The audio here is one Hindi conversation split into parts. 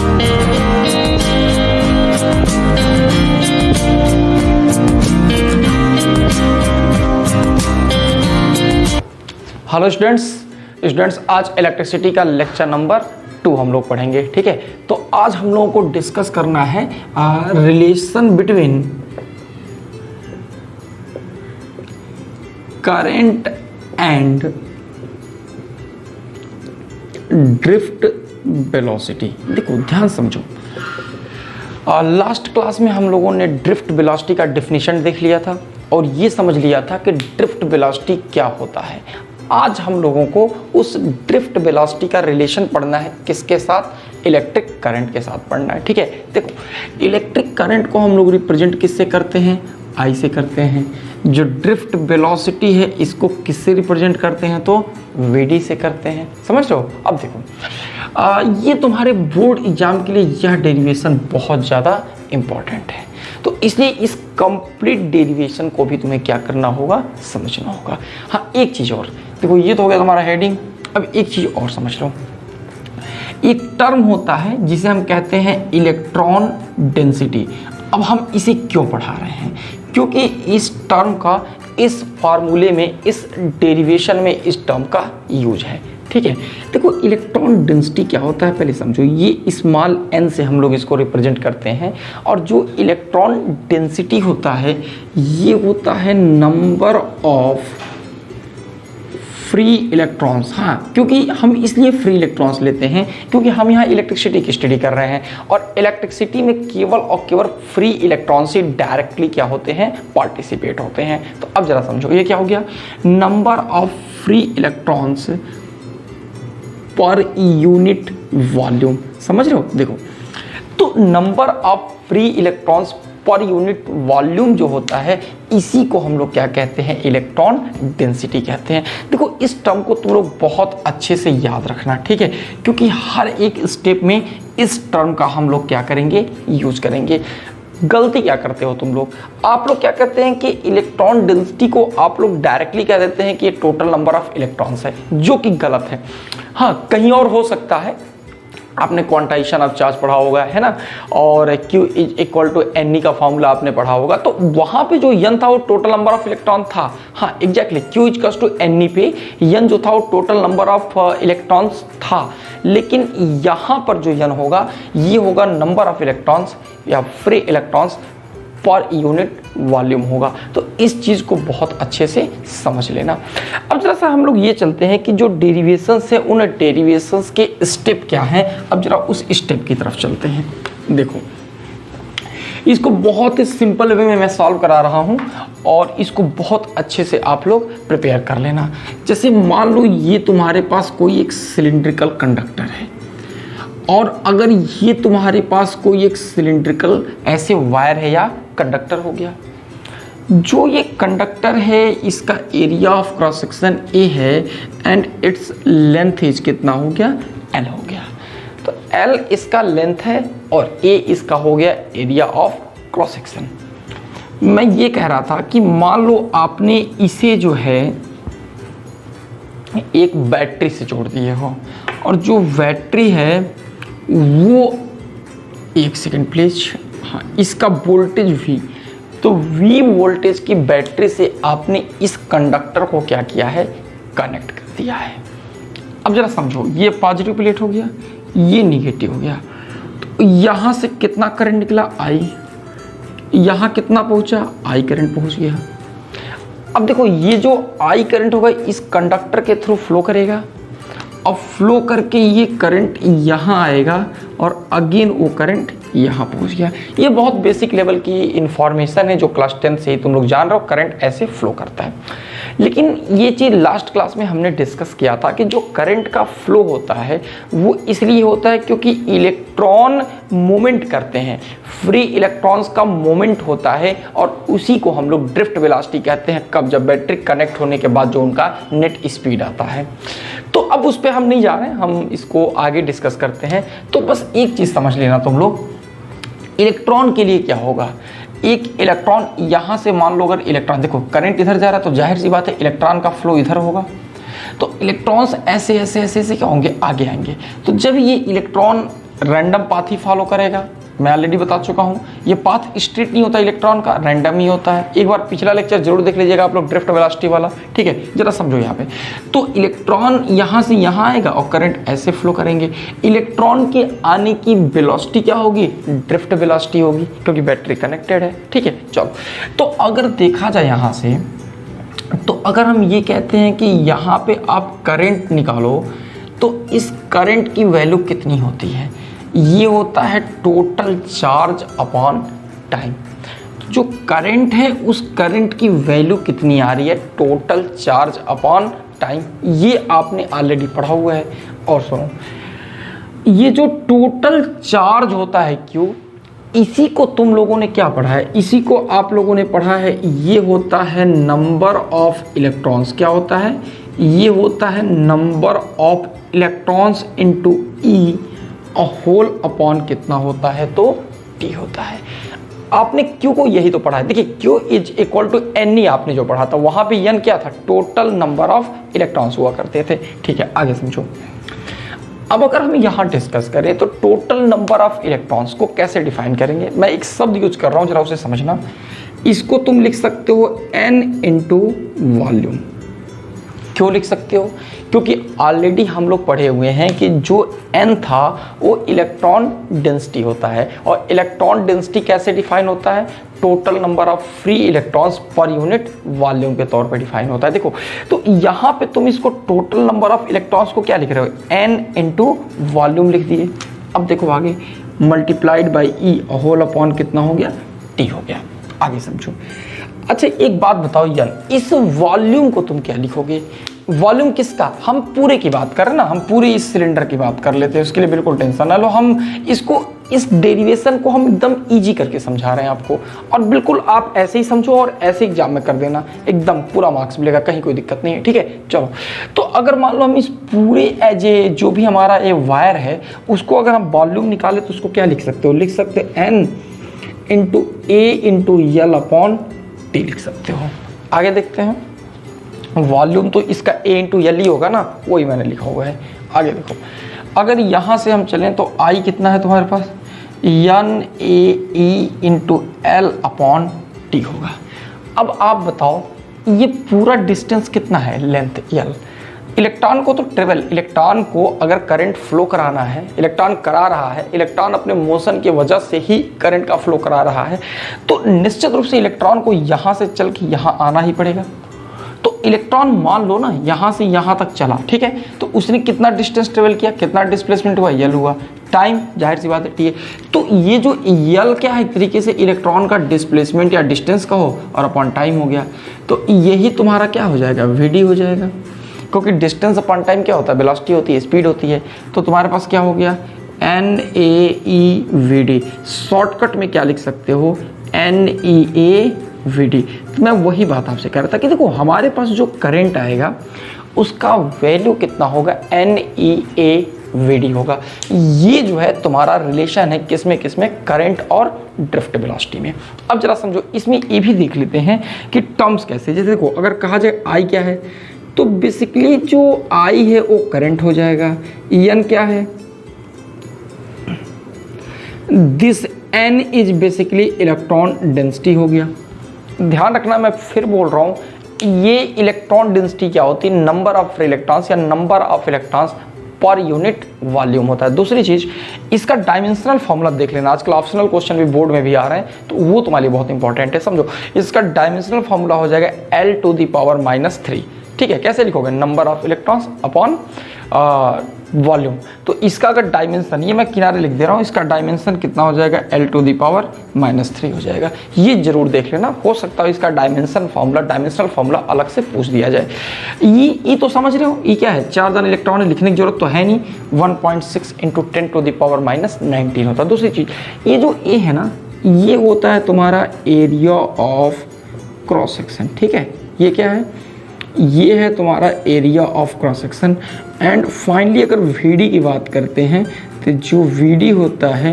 हेलो स्टूडेंट्स, आज इलेक्ट्रिसिटी का लेक्चर नंबर 2 हम लोग पढ़ेंगे। ठीक है, तो आज हम लोगों को डिस्कस करना है relation between current and drift velocity. देखो ध्यान समझो, लास्ट क्लास में हम लोगों ने ड्रिफ्ट वेलोसिटी का डेफिनेशन देख लिया था और ये समझ लिया था कि ड्रिफ्ट वेलोसिटी क्या होता है। आज हम लोगों को उस ड्रिफ्ट वेलोसिटी का रिलेशन पढ़ना है, किसके साथ? इलेक्ट्रिक करंट के साथ पढ़ना है। ठीक है, देखो इलेक्ट्रिक करंट को हम लोग रिप्रेजेंट किससे करते हैं? आई से करते हैं। जो ड्रिफ्ट वेलोसिटी है इसको किससे रिप्रेजेंट करते हैं? तो वीडी से करते हैं। समझ रहे हो? अब देखो ये तुम्हारे बोर्ड एग्जाम के लिए यह डेरिवेशन बहुत ज़्यादा इम्पॉर्टेंट है, तो इसलिए इस कंप्लीट डेरिवेशन को भी तुम्हें क्या करना होगा? समझना होगा। हाँ, एक चीज़ और देखो, ये तो हो गया तुम्हारा हेडिंग। अब एक चीज़ और समझ लो, एक टर्म होता है जिसे हम कहते हैं इलेक्ट्रॉन डेंसिटी। अब हम इसे क्यों पढ़ा रहे हैं? क्योंकि इस टर्म का इस फार्मूले में, इस डेरिवेशन में इस टर्म का यूज है। ठीक है, देखो इलेक्ट्रॉन डेंसिटी क्या होता है पहले समझो। ये स्मॉल n से हम लोग इसको रिप्रेजेंट करते हैं, और जो इलेक्ट्रॉन डेंसिटी होता है ये होता है नंबर ऑफ फ्री इलेक्ट्रॉन्स। हाँ, क्योंकि हम इसलिए फ्री इलेक्ट्रॉन्स लेते हैं क्योंकि हम यहाँ इलेक्ट्रिसिटी की स्टडी कर रहे हैं, और इलेक्ट्रिसिटी में केवल और केवल फ्री इलेक्ट्रॉन्स ही डायरेक्टली क्या होते हैं? पार्टिसिपेट होते हैं। तो अब जरा समझो, ये क्या हो गया? Number of free electrons per unit volume. समझ रहे हो? देखो, तो number of free electrons per unit volume जो होता है इसी को हम लोग क्या कहते हैं? इलेक्ट्रॉन डेंसिटी कहते हैं। देखो इस टर्म को तुम लोग बहुत अच्छे से याद रखना, ठीक है, क्योंकि हर एक स्टेप में इस टर्म का हम लोग क्या करेंगे? यूज करेंगे। गलती क्या करते हो तुम लोग? आप लोग क्या कहते हैं कि इलेक्ट्रॉन डेंसिटी को आप लोग डायरेक्टली कह देते हैं कि ये टोटल नंबर ऑफ इलेक्ट्रॉन्स है, जो कि गलत है। हाँ, कहीं और हो सकता है, आपने क्वांटाइजेशन ऑफ चार्ज पढ़ा होगा, है ना, और Q इक्वल टू NE का फॉर्मूला आपने पढ़ा होगा, तो वहाँ पे जो N था वो टोटल नंबर ऑफ इलेक्ट्रॉन था। हाँ exactly, Q equal to NE पे N जो था वो टोटल नंबर ऑफ इलेक्ट्रॉन्स था, लेकिन यहाँ पर जो N होगा ये होगा नंबर ऑफ इलेक्ट्रॉन्स या free electrons per unit volume होगा। तो इस चीज़ को बहुत अच्छे से समझ लेना। अब जरा सा हम लोग ये चलते हैं कि जो डेरिवेशंस है उन डेरिवेशंस के स्टेप क्या हैं। अब जरा उस स्टेप की तरफ चलते हैं। देखो इसको बहुत ही सिंपल वे में मैं सॉल्व करा रहा हूँ और इसको बहुत अच्छे से आप लोग प्रिपेयर कर लेना। जैसे मान लो ये तुम्हारे पास कोई एक सिलिंड्रिकल कंडक्टर है, और अगर ये तुम्हारे पास कोई एक सिलिंड्रिकल ऐसे वायर है या कंडक्टर हो गया, जो ये कंडक्टर है इसका area of cross section A है एंड इट्स लेंथ इज कितना हो गया? L हो गया। तो L इसका लेंथ है और A इसका हो गया एरिया ऑफ क्रॉस सेक्शन। मैं ये कह रहा था कि मान लो आपने इसे जो है एक बैटरी से जोड़ दिए हो, और जो बैटरी है वो, एक सेकेंड प्लीज, हाँ, इसका वोल्टेज V, तो V वोल्टेज की बैटरी से आपने इस कंडक्टर को क्या किया है? कनेक्ट कर दिया है। अब जरा समझो, ये पॉजिटिव प्लेट हो गया, ये निगेटिव हो गया, तो यहाँ से कितना करंट निकला? I। यहाँ कितना पहुँचा? I करंट पहुँच गया। अब देखो ये जो I करंट होगा इस कंडक्टर के थ्रू फ्लो करेगा, अब फ्लो करके ये करंट यहाँ आएगा और अगेन वो करंट यहाँ पहुँच गया। ये बहुत बेसिक लेवल की इंफॉर्मेशन है जो क्लास 10 से ही तुम लोग जान रहे हो, करंट ऐसे फ्लो करता है। लेकिन ये चीज़ लास्ट क्लास में हमने डिस्कस किया था कि जो करंट का फ्लो होता है वो इसलिए होता है क्योंकि इलेक्ट्रॉन मूवमेंट करते हैं, फ्री इलेक्ट्रॉन्स का मूवमेंट होता है, और उसी को हम लोग ड्रिफ्ट वेलोसिटी कहते हैं। कब? जब बैटरी कनेक्ट होने के बाद जो उनका नेट स्पीड आता है। तो अब उस पर हम नहीं जा रहे हैं, हम इसको आगे डिस्कस करते हैं। तो बस एक चीज़ समझ लेना तुम लोग, इलेक्ट्रॉन के लिए क्या होगा? एक इलेक्ट्रॉन यहाँ से, मान लो अगर इलेक्ट्रॉन, देखो करंट इधर जा रहा है तो जाहिर सी बात है इलेक्ट्रॉन का फ्लो इधर होगा, तो इलेक्ट्रॉन्स ऐसे ऐसे ऐसे ऐसे क्या होंगे? आगे आएंगे। तो जब ये इलेक्ट्रॉन रैंडम पाथ ही फॉलो करेगा। मैं ऑलरेडी बता चुका हूँ, ये पाथ स्ट्रेट नहीं होता इलेक्ट्रॉन का, रैंडम ही होता है। एक बार पिछला लेक्चर जरूर देख लीजिएगा आप लोग ड्रिफ्ट वेलोसिटी वाला, ठीक है। जरा समझो यहाँ पे, तो इलेक्ट्रॉन यहाँ से यहाँ आएगा और करंट ऐसे फ्लो करेंगे। इलेक्ट्रॉन के आने की वेलोसिटी क्या होगी? ड्रिफ्ट वेलोसिटी होगी, क्योंकि बैटरी कनेक्टेड है, ठीक है। चलो, तो अगर देखा जाए यहाँ से, तो अगर हम ये कहते हैं कि यहाँ पे आप करंट निकालो, तो इस करंट की वैल्यू कितनी होती है? ये होता है टोटल चार्ज अपॉन टाइम। जो करंट है उस करंट की वैल्यू कितनी आ रही है? Total charge upon time. ये आपने ऑलरेडी पढ़ा हुआ है। और सुनो, ये जो टोटल चार्ज होता है क्यू, इसी को तुम लोगों ने क्या पढ़ा है? इसी को आप लोगों ने पढ़ा है, ये होता है नंबर ऑफ इलेक्ट्रॉन्स। क्या होता है? ये होता है number of electrons into E whole upon कितना होता है? तो टी होता है। आपने क्यू को यही तो पढ़ा है। देखिए, Q is equal to N E आपने जो पढ़ा था, वहां पे एन क्या था? टोटल नंबर ऑफ इलेक्ट्रॉन्स हुआ करते थे, ठीक है। आगे समझो। अब अगर हम यहाँ डिस्कस करें तो टोटल नंबर ऑफ इलेक्ट्रॉन्स को कैसे डिफाइन करेंगे? मैं एक शब्द यूज कर रहा हूँ, जरा उसे समझना। इसको तुम लिख सकते हो n इंटू वॉल्यूम। क्यों लिख सकते हो? क्योंकि ऑलरेडी हम लोग पढ़े हुए हैं कि जो n था वो इलेक्ट्रॉन डेंसिटी होता है, और इलेक्ट्रॉन डेंसिटी कैसे डिफाइन होता है? Total number of free electrons per unit volume के तौर पे डिफाइन होता है। देखो, तो यहाँ पे तुम इसको टोटल नंबर ऑफ इलेक्ट्रॉन्स को क्या लिख रहे हो? n इंटू वॉल्यूम लिख दिए। अब देखो आगे, multiplied by E whole upon कितना हो गया? टी हो गया। आगे समझो। अच्छा, एक बात बताओ यार, इस वॉल्यूम को तुम क्या लिखोगे? वॉल्यूम किसका? हम पूरे की बात कर रहे हैं ना, हम पूरे इस सिलेंडर की बात कर लेते हैं, उसके लिए बिल्कुल टेंशन ना लो। हम इसको, इस डेरिवेशन को हम एकदम इजी करके समझा रहे हैं आपको, और बिल्कुल आप ऐसे ही समझो और ऐसे एग्जाम में कर देना, एकदम पूरा मार्क्स मिलेगा, कहीं कोई दिक्कत नहीं है, ठीक है। चलो, तो अगर मान लो हम इस पूरे एज ए जो भी हमारा ये वायर है, उसको अगर हम वॉल्यूम निकाले तो उसको क्या लिख सकते हो? लिख सकते हैं एन इंटू ए इंटू यल अपॉन टी लिख सकते हो। आगे देखते हैं। वॉल्यूम तो इसका ए इंटू एल ही होगा ना, वही मैंने लिखा हुआ है। आगे देखो, अगर यहाँ से हम चलें तो आई कितना है तुम्हारे पास? N A E into L upon T होगा। अब आप बताओ, ये पूरा डिस्टेंस कितना है? Length L. इलेक्ट्रॉन को तो ट्रेवल, इलेक्ट्रॉन को अगर करंट फ्लो कराना है, इलेक्ट्रॉन करा रहा है, इलेक्ट्रॉन अपने मोशन की वजह से ही करंट का फ्लो करा रहा है, तो निश्चित रूप से इलेक्ट्रॉन को यहाँ से चल के यहाँ आना ही पड़ेगा। तो इलेक्ट्रॉन मान लो ना यहाँ से यहाँ तक चला, ठीक है, तो उसने कितना डिस्टेंस ट्रेवल किया, कितना डिस्प्लेसमेंट हुआ? यल हुआ। टाइम जाहिर सी बात है टी है। तो ये जो यल क्या है, एक तरीके से इलेक्ट्रॉन का डिस्प्लेसमेंट या डिस्टेंस का हो, और अपॉन टाइम हो गया। तो यही तुम्हारा क्या हो जाएगा? वीडी हो जाएगा, क्योंकि डिस्टेंस अपॉन टाइम क्या होता है? वेलोसिटी होती है, स्पीड होती है। तो तुम्हारे पास क्या हो गया? N A E V D. Shortcut में क्या लिख सकते हो? N E A V D. तो मैं वही बात आपसे कह रहा था कि देखो, हमारे पास जो करंट आएगा उसका वैल्यू कितना होगा? N E A V D होगा। ये जो है तुम्हारा रिलेशन है किसमें किसमें? करंट और ड्रिफ्ट वेलोसिटी में। अब जरा समझो, इसमें ये भी देख लेते हैं कि टर्म्स कैसे। जैसे देखो, अगर कहा जाए आई क्या है, तो बेसिकली जो आई है वो करंट हो जाएगा। एन क्या है? This N is basically electron density हो गया। ध्यान रखना, मैं फिर बोल रहा हूँ, ये इलेक्ट्रॉन डेंसिटी क्या होती है? नंबर ऑफ इलेक्ट्रॉन्स या number of electrons per unit volume होता है। दूसरी चीज, इसका डायमेंशनल फॉर्मूला देख लेना, आजकल ऑप्शनल क्वेश्चन भी बोर्ड में भी आ रहे हैं, तो वो तुम्हारे लिए बहुत इंपॉर्टेंट है। समझो, इसका डायमेंशनल फॉर्मूला हो जाएगा L⁻⁻3। ठीक है, कैसे लिखोगे? Number of electrons upon volume. तो इसका अगर डायमेंशन, ये मैं किनारे लिख दे रहा हूँ, इसका डायमेंशन कितना हो जाएगा? L⁻⁻3 हो जाएगा। ये जरूर देख लेना, हो सकता है इसका डायमेंशनल फॉर्मूला अलग से पूछ दिया जाए। ये तो समझ रहे हो, ये क्या है? 4 दाने इलेक्ट्रॉन, लिखने की जरूरत तो है नहीं। 1.6 × 10⁻⁻19 होता है। दूसरी चीज, ये जो ए है ना, ये होता है तुम्हारा एरिया ऑफ क्रॉस सेक्शन। ठीक है, ये क्या है? ये है तुम्हारा area of cross section. And finally अगर वीडी की बात करते हैं, तो जो वीडी होता है,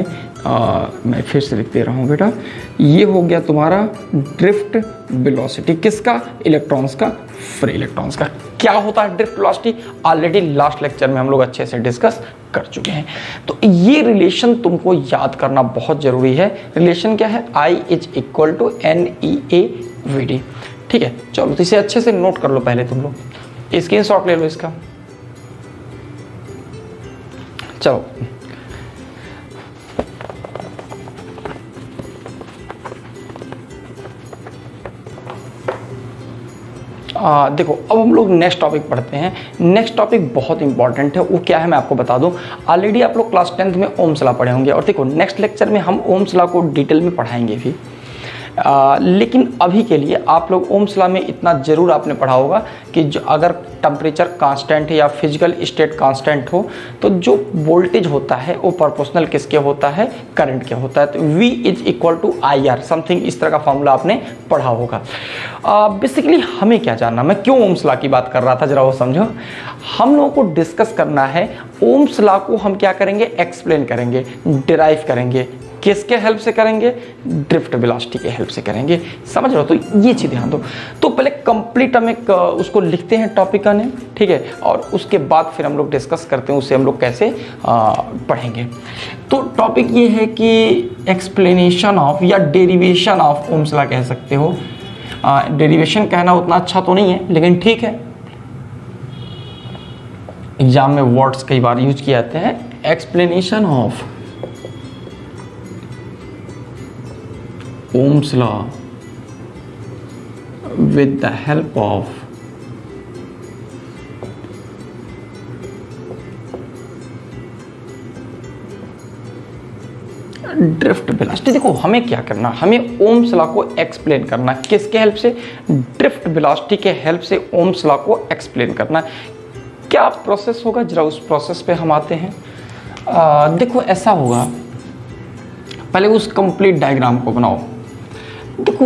मैं फिर से लिख दे रहा हूँ बेटा, ये हो गया तुम्हारा ड्रिफ्ट वेलोसिटी। किसका? इलेक्ट्रॉन्स का, फ्री इलेक्ट्रॉन्स का। क्या होता है drift velocity, already last lecture में हम लोग अच्छे से डिस्कस कर चुके हैं। तो ये रिलेशन तुमको याद करना बहुत जरूरी है। रिलेशन क्या है, I is equal to NEAVD। ठीक है, चलो तो इसे अच्छे से नोट कर लो पहले तुम लोग, स्क्रीनशॉट ले लो इसका। चलो देखो अब हम लोग नेक्स्ट टॉपिक पढ़ते हैं। नेक्स्ट टॉपिक बहुत इंपॉर्टेंट है, वो क्या है मैं आपको बता दूं। ऑलरेडी आप लोग क्लास 10th में ओम्स लॉ पढ़े होंगे और देखो नेक्स्ट लेक्चर में हम ओम्स लॉ को डिटेल में पढ़ाएंगे भी। लेकिन अभी के लिए आप लोग ओम्स लॉ में इतना ज़रूर आपने पढ़ा होगा कि जो अगर टेम्परेचर कांस्टेंट है या फिजिकल स्टेट कांस्टेंट हो तो जो वोल्टेज होता है वो प्रोपोर्शनल किसके होता है, करंट के होता है। तो V is equal to IR, something इस तरह का फॉर्मूला आपने पढ़ा होगा। बेसिकली हमें क्या जानना, मैं क्यों ओम्स लॉ की बात कर रहा था जरा वो समझो। हम लोगों को डिस्कस करना है ओम्स लॉ को हम क्या करेंगे, एक्सप्लेन करेंगे, डिराइव करेंगे। किसके हेल्प से करेंगे, ड्रिफ्ट वेलोसिटी के हेल्प से करेंगे। समझ रहे हो, तो ये चीज़ ध्यान दो। तो पहले कंप्लीट हम एक उसको लिखते हैं टॉपिक का नेम, ठीक है, और उसके बाद फिर हम लोग डिस्कस करते हैं उसे हम लोग कैसे पढ़ेंगे। तो टॉपिक ये है कि एक्सप्लेनेशन ऑफ या डेरिवेशन ऑफ ओम्स लॉ कह सकते हो। डेरिवेशन कहना उतना अच्छा तो नहीं है लेकिन ठीक है, एग्जाम में वर्ड्स कई बार यूज किए जाते हैं। Explanation of Ohm's law with the help of drift velocity. देखो हमें क्या करना, हमें ओम्स लॉ को एक्सप्लेन करना। किसके हेल्प से, ड्रिफ्ट वेलोसिटी के हेल्प से ओम्स लॉ को एक्सप्लेन करना। क्या प्रोसेस होगा, जरा उस प्रोसेस पे हम आते हैं। देखो ऐसा होगा, पहले उस कंप्लीट डायग्राम को बनाओ। देखो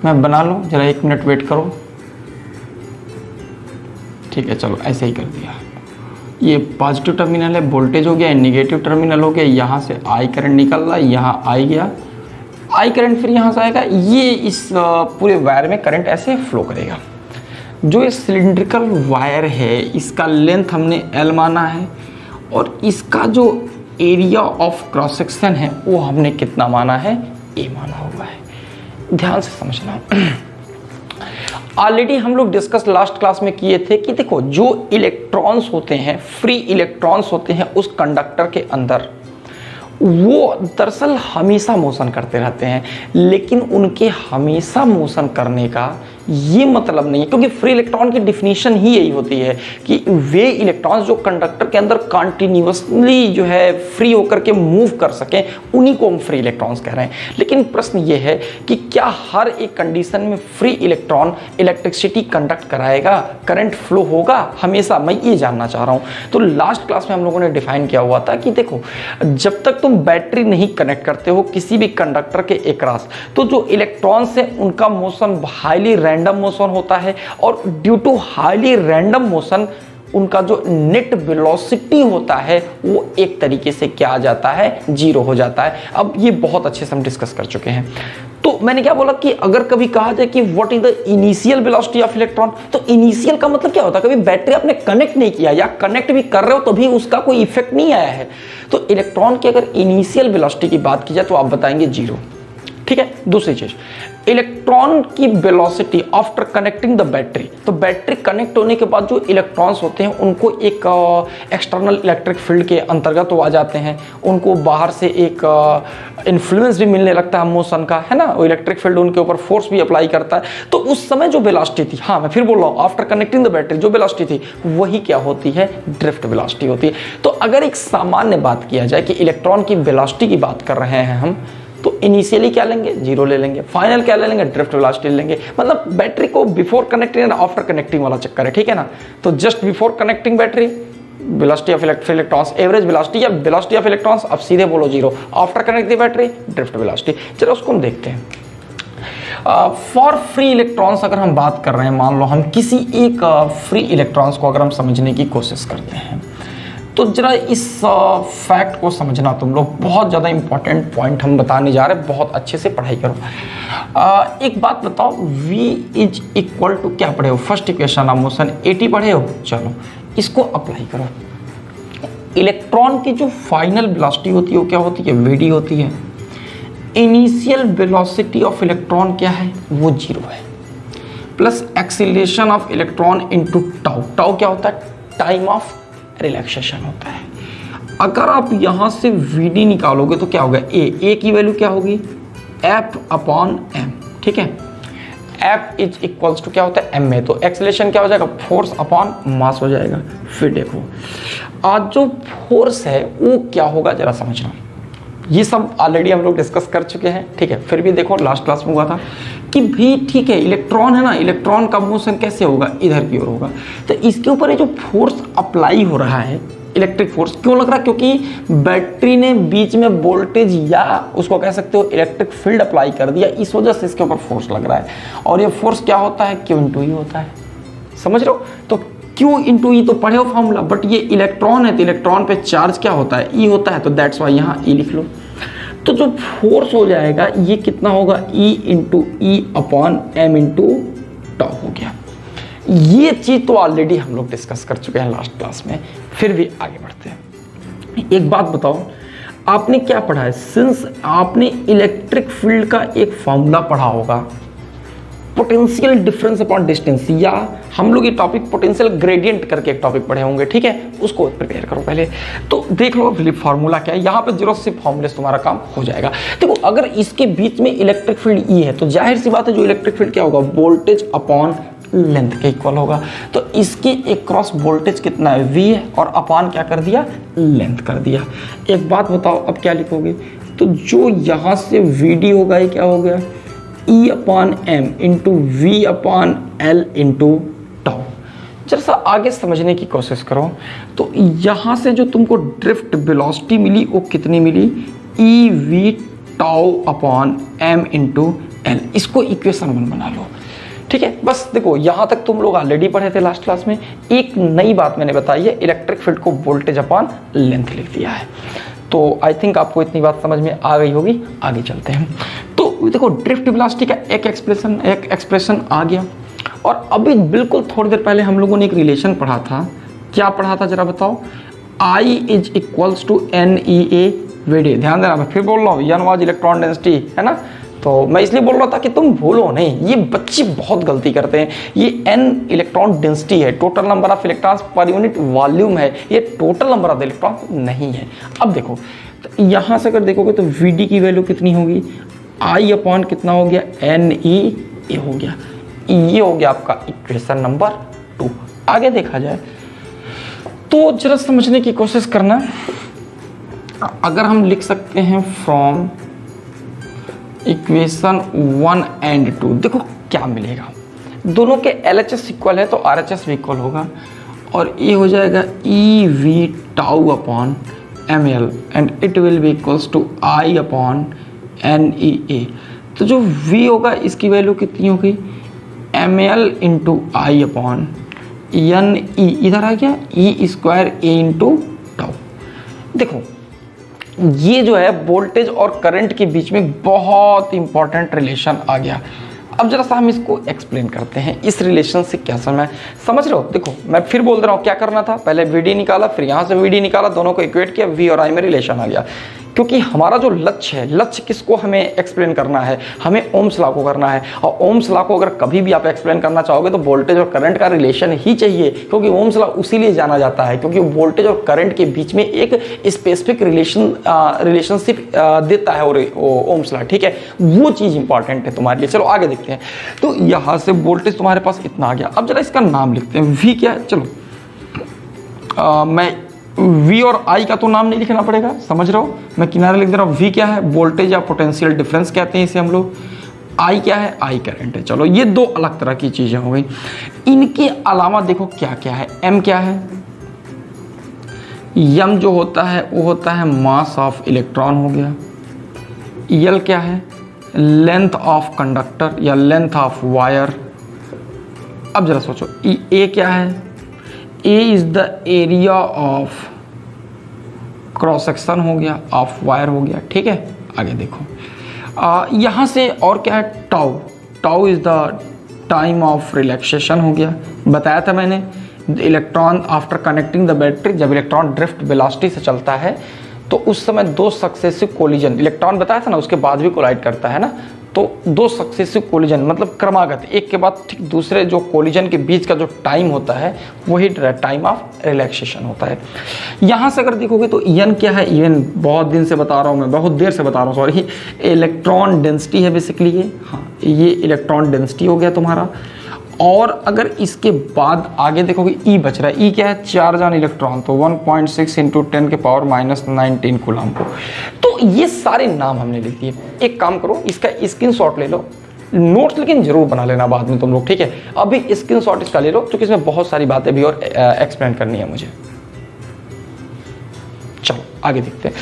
मैं बना लूं, जरा 1 मिनट वेट करो। ठीक है, चलो ऐसे ही कर दिया। ये पॉजिटिव टर्मिनल है, वोल्टेज हो गया, नेगेटिव टर्मिनल हो गया। यहाँ से I करंट निकल रहा है, यहाँ आई गया, I करंट फिर यहाँ से आएगा। ये इस पूरे वायर में करंट ऐसे फ्लो करेगा। जो ये सिलिंड्रिकल वायर है इसका लेंथ हमने L माना है और इसका जो एरिया ऑफ क्रॉस सेक्शन है वो हमने कितना माना है, A माना हुआ है। ध्यान से समझना। ऑलरेडी हम लोग डिस्कस लास्ट क्लास में किए थे कि देखो जो इलेक्ट्रॉन्स होते हैं, फ्री इलेक्ट्रॉन्स होते हैं उस कंडक्टर के अंदर, वो दरअसल हमेशा मोशन करते रहते हैं। लेकिन उनके हमेशा मोशन करने का ये मतलब नहीं है, क्योंकि फ्री इलेक्ट्रॉन की डिफिनीशन ही यही होती है कि वे इलेक्ट्रॉन्स जो कंडक्टर के अंदर कंटिन्यूअसली जो है फ्री होकर के मूव कर सकें, उन्हीं को हम फ्री इलेक्ट्रॉन्स कह रहे हैं। लेकिन प्रश्न ये है कि क्या हर एक कंडीशन में फ्री इलेक्ट्रॉन इलेक्ट्रिसिटी कंडक्ट कराएगा, करंट फ्लो होगा हमेशा, मैं ये जानना चाह रहा हूँ। तो लास्ट क्लास में हम लोगों ने डिफाइन किया हुआ था कि देखो जब तक तुम बैटरी नहीं कनेक्ट करते हो किसी भी कंडक्टर के अक्रॉस, तो जो इलेक्ट्रॉन्स है उनका मोशन हाईली रैंडम मोशन होता है और due to highly random motion उनका जो नेट वेलोसिटी होता है वो एक तरीके से क्या आ जाता है, 0 हो जाता है। अब ये बहुत अच्छे से हम डिस्कस कर चुके हैं। तो मैंने क्या बोला कि अगर कभी कहा जाए कि what is the initial velocity of electron, तो इनिशियल का मतलब क्या होता है, कभी बैटरी आपने कनेक्ट नहीं किया या कनेक्ट भी कर रहे हो तो भी उसका कोई इफेक्ट नहीं आया है। तो इलेक्ट्रॉन की अगर इनिशियल वेलोसिटी की बात की जाए तो आप बताएंगे 0। ठीक है, दूसरी चीज, इलेक्ट्रॉन की velocity after connecting the battery, तो बैटरी कनेक्ट होने के बाद जो इलेक्ट्रॉन्स होते हैं उनको एक एक्सटर्नल इलेक्ट्रिक फील्ड के अंतर्गत वो आ जाते हैं, उनको बाहर से एक इन्फ्लुएंस भी मिलने लगता है मोशन का, है ना, वो इलेक्ट्रिक फील्ड उनके ऊपर फोर्स भी अप्लाई करता है। तो उस समय जो वेलोसिटी थी, हाँ मैं फिर बोल रहा हूँ, आफ्टर कनेक्टिंग द बैटरी जो वेलोसिटी थी वही क्या होती है, ड्रिफ्ट वेलोसिटी होती है। तो अगर एक सामान्य बात किया जाए कि इलेक्ट्रॉन की वेलोसिटी की बात कर रहे हैं हम, तो इनिशियली क्या लेंगे, 0 ले लेंगे, फाइनल क्या ले लेंगे, ड्रिफ्ट वेलोसिटी ले लेंगे। मतलब बैटरी को before connecting and after connecting वाला चक्कर है, ठीक है ना। तो just before connecting battery velocity of electrons, average velocity या वेलोसिटी ऑफ इलेक्ट्रॉन्स, अब सीधे बोलो 0। After connecting battery drift velocity. चलो उसको हम देखते हैं। फॉर फ्री इलेक्ट्रॉन्स अगर हम बात कर रहे हैं, मान लो हम किसी एक फ्री इलेक्ट्रॉन्स को अगर हम समझने की कोशिश करते हैं, तो जरा इस फैक्ट को समझना तुम लोग, बहुत ज़्यादा इंपॉर्टेंट पॉइंट हम बताने जा रहे हैं, बहुत अच्छे से पढ़ाई करो। एक बात बताओ, V इज इक्वल टू क्या पढ़े हो, फर्स्ट इक्वेशन ऑफ मोशन 80 पढ़े हो, चलो इसको अप्लाई करो। इलेक्ट्रॉन की जो फाइनल वेलोसिटी होती है वो क्या होती है, Vd होती है। इनिशियल वेलोसिटी ऑफ इलेक्ट्रॉन क्या है, वो 0 है, plus acceleration of electron into tau, tau क्या होता है, टाइम ऑफ रिलैक्सेशन होता है। अगर आप यहां से Vd निकालोगे तो क्या होगा, ए की वैल्यू क्या होगी, F अपॉन m, ठीक है। F इज इक्वल्स टू क्या होता है, m में, तो एक्सेलरेशन क्या हो जाएगा, फोर्स अपॉन मास हो जाएगा। फिर देखो आज जो फोर्स है वो क्या होगा जरा समझना, ये सब ऑलरेडी हम लोग डिस्कस कर चुके हैं, ठीक है। फिर भी देखो लास्ट क्लास में हुआ था कि भी ठीक है, इलेक्ट्रॉन है ना, इलेक्ट्रॉन का मोशन कैसे होगा, इधर की ओर होगा। तो इसके ऊपर ये जो फोर्स अप्लाई हो रहा है, इलेक्ट्रिक फोर्स क्यों लग रहा है, क्योंकि बैटरी ने बीच में वोल्टेज या उसको कह सकते हो इलेक्ट्रिक फील्ड अप्लाई कर दिया, इस वजह से इसके ऊपर फोर्स लग रहा है। और ये फोर्स क्या होता है, Q इंटू ई होता है, समझ रहे हो। तो Q इंटू ई तो पढ़े हो फॉर्मूला, बट ये इलेक्ट्रॉन है तो इलेक्ट्रॉन पे चार्ज क्या होता है, E होता है, तो दैट्स वाई यहाँ E लिख लो। तो जो फोर्स हो जाएगा ये कितना होगा, E into E upon M into tau हो गया। ये चीज तो ऑलरेडी हम लोग डिस्कस कर चुके हैं लास्ट क्लास में, फिर भी आगे बढ़ते हैं। एक बात बताओ, आपने क्या पढ़ा है, सिंस आपने इलेक्ट्रिक फील्ड का एक फॉर्मूला पढ़ा होगा, पोटेंशियल डिफरेंस अपॉन डिस्टेंस, या हम लोग ये टॉपिक पोटेंशियल ग्रेडियंट करके एक टॉपिक पढ़े होंगे, ठीक है, उसको प्रिपेयर करो पहले। तो देख लो फार्मूला क्या है, यहाँ पे जीरो से फॉर्मूले से तुम्हारा काम हो जाएगा। देखो अगर इसके बीच में इलेक्ट्रिक फील्ड E है तो जाहिर सी बात है जो इलेक्ट्रिक फील्ड क्या होगा, वोल्टेज अपॉन लेंथ के इक्वल होगा। तो इसके एक क्रॉस वोल्टेज कितना है, V है, और अपान क्या कर दिया, लेंथ कर दिया। एक बात बताओ अब क्या लिखोगे, तो जो यहाँ से Vd होगा ये क्या हो गया, E upon M into V upon L into tau. जरा सा आगे समझने की कोशिश करो, तो यहाँ से जो तुमको ड्रिफ्ट वेलोसिटी मिली वो कितनी मिली, E V tau upon M into L. इसको इक्वेशन 1 बना लो, ठीक है। बस देखो यहाँ तक तुम लोग ऑलरेडी पढ़े थे लास्ट क्लास में, एक नई बात मैंने बताई है, इलेक्ट्रिक फील्ड को वोल्टेज अपॉन लेंथ लिख दिया है। तो आई थिंक आपको इतनी बात समझ में आ गई होगी, आगे चलते हैं। तो देखो ड्रिफ्ट वेलोसिटी का एक एक्सप्रेशन आ गया, और अभी बिल्कुल थोड़ी देर पहले हम लोगों ने एक रिलेशन पढ़ा था, क्या पढ़ा था जरा बताओ, I is equals to NEA Vd। ध्यान देना, मैं फिर बोल रहा हूँ, N वाज इलेक्ट्रॉन डेंसिटी है ना, तो मैं इसलिए बोल रहा था कि तुम भूलो नहीं, ये बच्चे बहुत गलती करते हैं। ये N इलेक्ट्रॉन डेंसिटी है, total number of electrons per unit volume है, ये टोटल नंबर ऑफ इलेक्ट्रॉन नहीं है। अब देखो तो यहाँ से अगर देखोगे तो Vd की वैल्यू कितनी होगी, I अपॉन कितना हो गया, NEA हो गया। ये हो गया आपका इक्वेशन नंबर 2। आगे देखा जाए तो जरा समझने की कोशिश करना, अगर हम लिख सकते हैं फ्रॉम इक्वेशन 1 एंड 2, देखो क्या मिलेगा, दोनों के LHS इक्वल है तो RHS भी इक्वल होगा, और ये हो जाएगा E V tau upon M L and it will be equals to I upon NEA। तो जो V होगा इसकी वैल्यू कितनी होगी, ml इंटू आई अपॉन NE, इधर आ गया E square A into tau. देखो ये जो है वोल्टेज और करंट के बीच में बहुत इंपॉर्टेंट रिलेशन आ गया। अब जरा सा हम इसको एक्सप्लेन करते हैं, इस रिलेशन से क्या समझ रहे हो। देखो मैं फिर बोल रहा हूँ, क्या करना था, पहले Vd निकाला, फिर यहाँ से Vd निकाला, दोनों को इक्वेट किया, V और I में रिलेशन आ गया। क्योंकि हमारा जो लक्ष्य है, लक्ष्य किसको हमें एक्सप्लेन करना है, हमें ओम्स लॉ को करना है। और ओम्स लॉ को अगर कभी भी आप एक्सप्लेन करना चाहोगे तो वोल्टेज और करंट का रिलेशन ही चाहिए, क्योंकि ओम्स लॉ उसीलिए जाना जाता है क्योंकि वोल्टेज और करंट के बीच में एक स्पेसिफिक रिलेशनशिप देता है और ओम्स लॉ, ठीक है, वो चीज़ इंपॉर्टेंट है तुम्हारे लिए। चलो आगे देखते हैं। तो यहाँ से वोल्टेज तुम्हारे पास इतना आ गया। अब जरा इसका नाम लिखते हैं, V क्या है, चलो मैं V और I का तो नाम नहीं लिखना पड़ेगा, समझ रहे हो, मैं किनारे लिख दे रहा हूँ। V क्या है, वोल्टेज या पोटेंशियल डिफरेंस कहते हैं इसे हम लोग। I क्या है, I करंट है। चलो ये दो अलग तरह की चीज़ें हो गई। इनके अलावा देखो क्या क्या है, M क्या है, M जो होता है वो होता है मास ऑफ इलेक्ट्रॉन हो गया। L क्या है, लेंथ ऑफ कंडक्टर या लेंथ ऑफ वायर। अब जरा सोचो A क्या है, A is the area of cross section हो गया, ऑफ वायर हो गया, ठीक है। आगे देखो यहाँ से और क्या है, tau, tau is the time of relaxation हो गया। बताया था मैंने electron after connecting the battery, जब इलेक्ट्रॉन ड्रिफ्ट वेलोसिटी से चलता है तो उस समय दो सक्सेसिव कोलिजन, इलेक्ट्रॉन बताया था ना उसके बाद भी कोलाइड करता है ना, तो दो सक्सेसिव कोलिजन मतलब क्रमागत एक के बाद ठीक दूसरे जो कोलिजन के बीच का जो टाइम होता है वही टाइम ऑफ रिलैक्सेशन होता है। यहाँ से अगर देखोगे तो ईएन क्या है, ईएन बहुत दिन से बता रहा हूँ मैं, बहुत देर से बता रहा हूँ सॉरी, इलेक्ट्रॉन डेंसिटी है बेसिकली ये, हाँ ये इलेक्ट्रॉन डेंसिटी हो गया तुम्हारा। और अगर इसके बाद आगे देखोगे ई बच रहा है, ई क्या है, चार्ज ऑन इलेक्ट्रॉन, तो 1.6 इंटू 10⁻⁻19 कूलम को। तो ये सारे नाम हमने लिख दिए। एक काम करो इसका स्क्रीनशॉट ले लो, नोट्स लेकिन जरूर बना लेना बाद में तुम लोग, ठीक है। अभी स्क्रीनशॉट इसका ले लो क्योंकि इसमें बहुत सारी बातें भी और एक्सप्लेन करनी है मुझे। चलो आगे देखते हैं।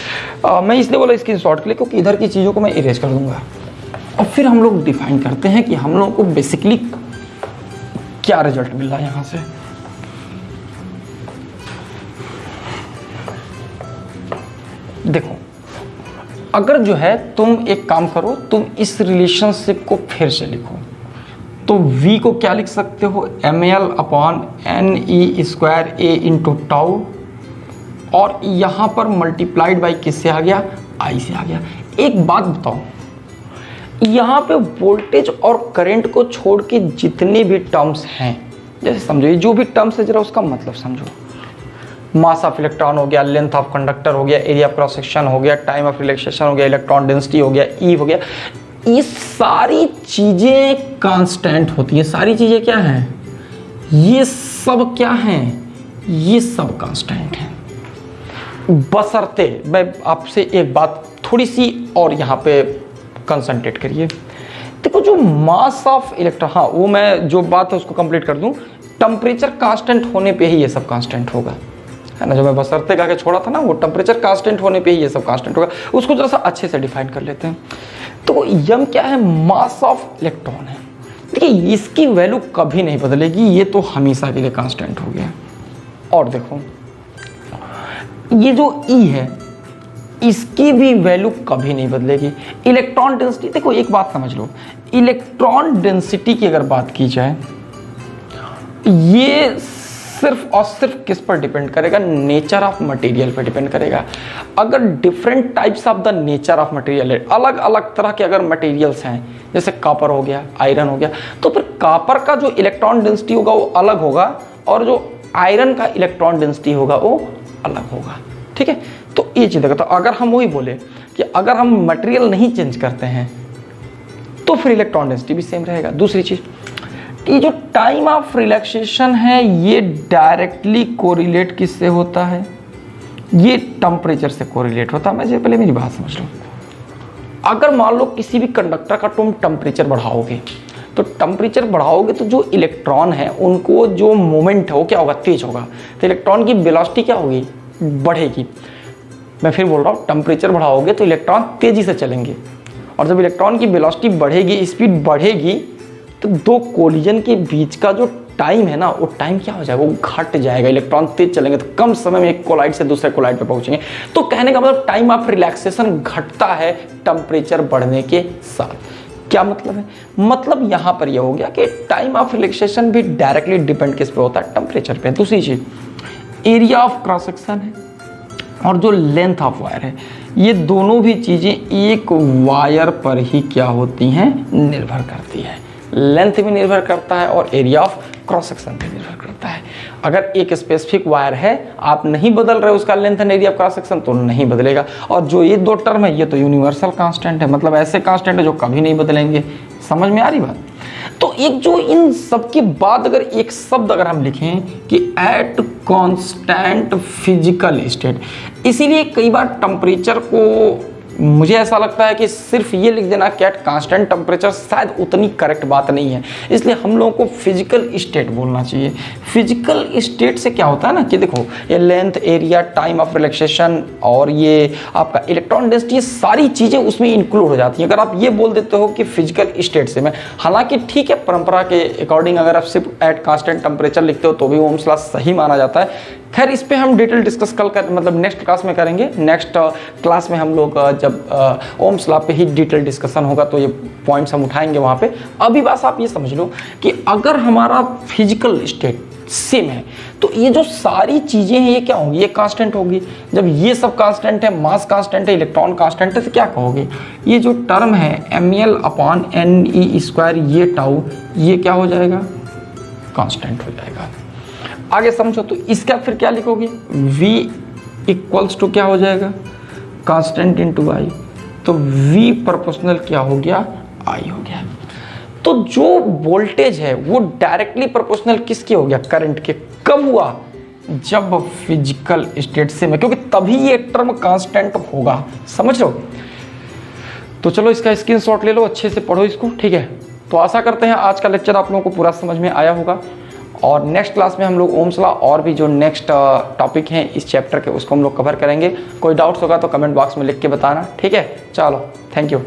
मैं इसलिए बोला स्क्रीनशॉट के लिए क्योंकि इधर की चीज़ों को मैं इरेज कर दूंगा और फिर हम लोग डिफाइन करते हैं कि हम लोगों को बेसिकली क्या रिजल्ट मिल रहा है यहां से। देखो अगर जो है तुम एक काम करो, तुम इस रिलेशनशिप को फिर से लिखो तो v को क्या लिख सकते हो, ml/ne² इंटू टाउ, और यहां पर मल्टीप्लाइड बाई किससे आ गया, I से आ गया। एक बात बताओ, यहाँ पे वोल्टेज और करंट को छोड़ के जितने भी टर्म्स हैं, जैसे समझो ये जो भी टर्म्स है जरा उसका मतलब समझो, मास ऑफ इलेक्ट्रॉन हो गया, लेंथ ऑफ कंडक्टर हो गया, एरिया ऑफ क्रॉस सेक्शन हो गया, टाइम ऑफ रिलैक्सेशन हो गया, इलेक्ट्रॉन डेंसिटी हो गया, ई हो गया, ये सारी चीजें कांस्टेंट होती हैं। सारी चीजें क्या हैं, ये सब क्या हैं, ये सब कांस्टेंट हैं, बशर्ते मैं आपसे एक बात थोड़ी सी और यहाँ पे कंसंट्रेट करिए। देखो जो मास ऑफ इलेक्ट्रॉन, हाँ वो मैं जो बात है उसको कंप्लीट कर दूं, टेम्परेचर कांस्टेंट होने पे ही ये सब कांस्टेंट होगा, है ना। जो मैं बशर्ते कहा के छोड़ा था ना, वो टेम्परेचर कांस्टेंट होने पे ही ये सब कांस्टेंट होगा। उसको जरा सा अच्छे से डिफाइन कर लेते हैं। तो यम क्या है, मास ऑफ इलेक्ट्रॉन है। देखिए इसकी वैल्यू कभी नहीं बदलेगी, ये तो हमेशा के लिए कांस्टेंट हो गया। और देखो ये जो ई है इसकी भी वैल्यू कभी नहीं बदलेगी। इलेक्ट्रॉन डेंसिटी, देखो एक बात समझ लो, इलेक्ट्रॉन डेंसिटी की अगर बात की जाए, ये सिर्फ और सिर्फ किस पर डिपेंड करेगा, नेचर ऑफ मटेरियल पर डिपेंड करेगा। अगर different types of the nature of material है, अलग अलग तरह के अगर मटेरियल्स हैं, जैसे कॉपर हो गया, आयरन हो गया, तो फिर कॉपर का जो इलेक्ट्रॉन डेंसिटी होगा वो अलग होगा और जो आयरन का इलेक्ट्रॉन डेंसिटी होगा वो अलग होगा, ठीक है। तो ये चीज़ देखो, तो अगर हम वही बोले कि अगर हम मटेरियल नहीं चेंज करते हैं तो फिर इलेक्ट्रॉन डेंसिटी भी सेम रहेगा। दूसरी चीज़, ये जो टाइम ऑफ रिलैक्सेशन है ये डायरेक्टली कोरिलेट किससे होता है, ये टेम्परेचर से कोरिलेट होता है। मैं पहले मेरी बात समझ लो, अगर मान लो किसी भी कंडक्टर का तुम टेम्परेचर बढ़ाओगे तो टेम्परेचर बढ़ाओगे तो जो इलेक्ट्रॉन है उनको जो मोमेंट है वो क्या होगा, तेज होगा, तो इलेक्ट्रॉन की वेलोसिटी क्या होगी, बढ़ेगी। मैं फिर बोल रहा हूँ, टेम्परेचर बढ़ाओगे तो इलेक्ट्रॉन तेजी से चलेंगे, और जब इलेक्ट्रॉन की वेलोसिटी बढ़ेगी, स्पीड बढ़ेगी, तो दो कोलिजन के बीच का जो टाइम है ना, वो टाइम क्या हो जाएगा, वो घट जाएगा। इलेक्ट्रॉन तेज चलेंगे तो कम समय में एक कोलाइड से दूसरे कोलाइड पे पहुंचेंगे। तो कहने का मतलब टाइम ऑफ रिलैक्सेशन घटता है टेम्परेचर बढ़ने के साथ। क्या मतलब है, मतलब यहाँ पर यह हो गया कि टाइम ऑफ रिलैक्सेशन भी डायरेक्टली डिपेंड किस पे होता है, टेम्परेचर पे। दूसरी चीज, एरिया ऑफ क्रॉस सेक्शन है और जो लेंथ ऑफ वायर है, ये दोनों भी चीजें एक वायर पर ही क्या होती हैं, निर्भर करती है। लेंथ भी निर्भर करता है और एरिया ऑफ क्रॉस सेक्शन भी निर्भर करता है। अगर एक स्पेसिफिक वायर है, आप नहीं बदल रहे उसका length and area of cross section, तो नहीं बदलेगा। और जो ये दो टर्म है ये तो यूनिवर्सल कांस्टेंट है, मतलब ऐसे कांस्टेंट है जो कभी नहीं बदलेंगे। समझ में आ रही बात। तो एक जो इन सब के बाद अगर एक शब्द अगर हम लिखें कि एट कांस्टेंट फिजिकल स्टेट, इसीलिए कई बार टेम्परेचर को मुझे ऐसा लगता है कि सिर्फ ये लिख देना कि एट कांस्टेंट टेम्परेचर शायद उतनी करेक्ट बात नहीं है, इसलिए हम लोगों को फिजिकल स्टेट बोलना चाहिए। फिजिकल स्टेट से क्या होता है ना कि देखो ये length, area, time of relaxation और ये आपका इलेक्ट्रॉन डेंसिटी, ये सारी चीज़ें उसमें इंक्लूड हो जाती हैं। अगर आप ये बोल देते हो कि फिजिकल स्टेट से मैं, हालांकि ठीक है परंपरा के अकॉर्डिंग अगर आप सिर्फ एट कांस्टेंट टेम्परेचर लिखते हो तो भी ओम्स लॉ सही माना जाता है। खैर इस पे हम डिटेल डिस्कस कल कर मतलब नेक्स्ट क्लास में करेंगे। नेक्स्ट क्लास में हम लोग जब ओम्स लॉ पे ही डिटेल डिस्कशन होगा तो ये पॉइंट्स हम उठाएंगे वहाँ पे। अभी बस आप ये समझ लो कि अगर हमारा फिजिकल स्टेट सेम है तो ये जो सारी चीज़ें हैं ये क्या होंगी, ये कांस्टेंट होगी। जब ये सब कांस्टेंट है, मास कांस्टेंट है, इलेक्ट्रॉन कांस्टेंट है, तो क्या कहोगे, ये जो टर्म है ml/ne², ये टाउ, ये क्या हो जाएगा, कांस्टेंट हो जाएगा। आगे समझो तो इसका फिर क्या लिखोगे, v इक्वल्स टू क्या हो जाएगा, कांस्टेंट इंटू आई, तो v प्रोपोर्शनल क्या हो गया, आई हो गया। तो जो वोल्टेज है वो डायरेक्टली प्रोपोर्शनल किसके हो गया, करंट के। कब हुआ, जब फिजिकल स्टेट से में, क्योंकि तभी ये टर्म कांस्टेंट होगा, समझ लो। तो चलो इसका स्क्रीनशॉट ले लो, अच्छे से पढ़ो इसको, ठीक है। तो आशा करते हैं आज का लेक्चर आप लोगों को पूरा समझ में आया होगा और नेक्स्ट क्लास में हम लोग ओम्स लॉ और भी जो नेक्स्ट टॉपिक हैं इस चैप्टर के उसको हम लोग कवर करेंगे। कोई डाउट्स होगा तो कमेंट बॉक्स में लिख के बताना, ठीक है। चलो, थैंक यू।